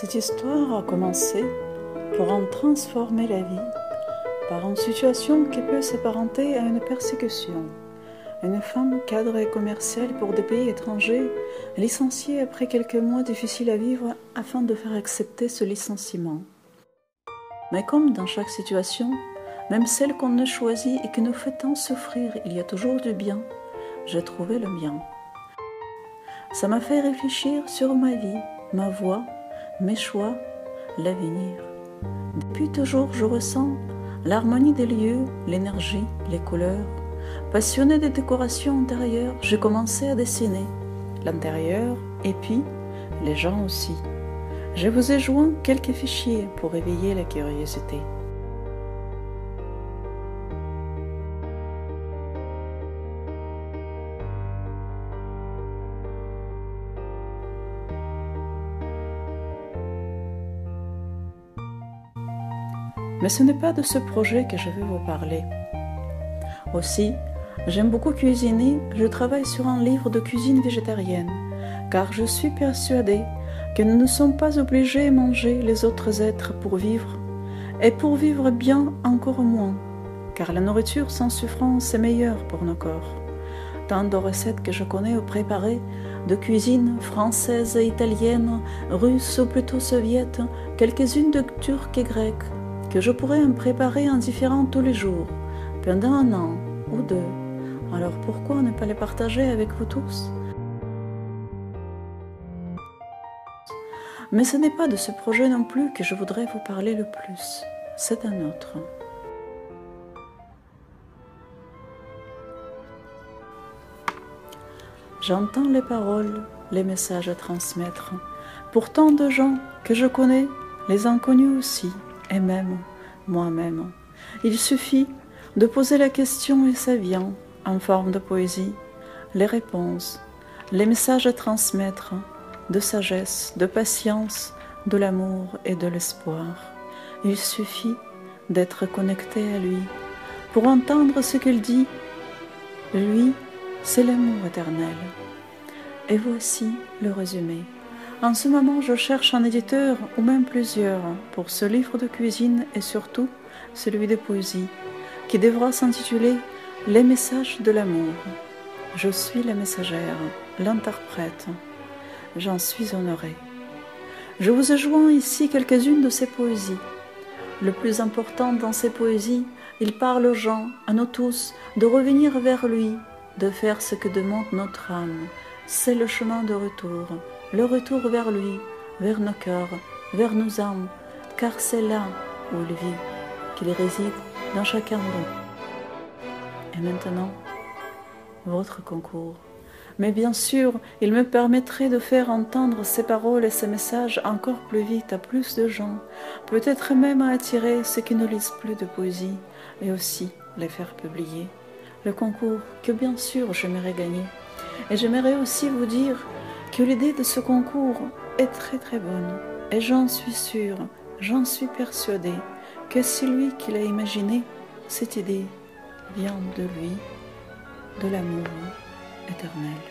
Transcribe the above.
Cette histoire a commencé pour en transformer la vie par une situation qui peut s'apparenter à une persécution. Une femme cadre et commerciale pour des pays étrangers, licenciée après quelques mois difficiles à vivre afin de faire accepter ce licenciement. Mais comme dans chaque situation, même celle qu'on ne choisit et qui nous fait tant souffrir, il y a toujours du bien, j'ai trouvé le mien. Ça m'a fait réfléchir sur ma vie, ma voie, mes choix, l'avenir. Depuis toujours, je ressens l'harmonie des lieux, l'énergie, les couleurs. Passionnée des décorations intérieures, j'ai commencé à dessiner l'intérieur et puis les gens aussi. Je vous ai joint quelques fichiers pour éveiller la curiosité. Mais ce n'est pas de ce projet que je vais vous parler. Aussi, j'aime beaucoup cuisiner, je travaille sur un livre de cuisine végétarienne, car je suis persuadée que nous ne sommes pas obligés de manger les autres êtres pour vivre, et pour vivre bien encore moins, car la nourriture sans souffrance est meilleure pour nos corps. Tant de recettes que je connais ou préparées, de cuisine française et italienne, russe ou plutôt soviète, quelques-unes de turque et grecque, que je pourrais en préparer en différents tous les jours, pendant un an ou deux. Alors pourquoi ne pas les partager avec vous tous? Mais ce n'est pas de ce projet non plus que je voudrais vous parler le plus, c'est un autre. J'entends les paroles, les messages à transmettre, pour tant de gens que je connais, les inconnus aussi, et même moi-même. Il suffit de poser la question et ça vient, en forme de poésie, les réponses, les messages à transmettre, de sagesse, de patience, de l'amour et de l'espoir. Il suffit d'être connecté à lui pour entendre ce qu'il dit. Lui, c'est l'amour éternel. Et voici le résumé. En ce moment, je cherche un éditeur, ou même plusieurs, pour ce livre de cuisine et surtout celui de poésie, qui devra s'intituler « Les messages de l'amour ». Je suis la messagère, l'interprète. J'en suis honorée. Je vous ai joint ici quelques-unes de ces poésies. Le plus important dans ces poésies, il parle aux gens, à nous tous, de revenir vers lui, de faire ce que demande notre âme. C'est le chemin de retour. Le retour vers lui, vers nos cœurs, vers nos âmes, car c'est là où il vit, qu'il réside dans chacun de nous. Et maintenant, votre concours. Mais bien sûr, il me permettrait de faire entendre ces paroles et ces messages encore plus vite à plus de gens, peut-être même à attirer ceux qui ne lisent plus de poésie, et aussi les faire publier. Le concours que bien sûr j'aimerais gagner. Et j'aimerais aussi vous dire que l'idée de ce concours est très très bonne, et j'en suis sûre, j'en suis persuadée, que c'est lui qui l'a imaginé, cette idée vient de lui, de l'amour éternel.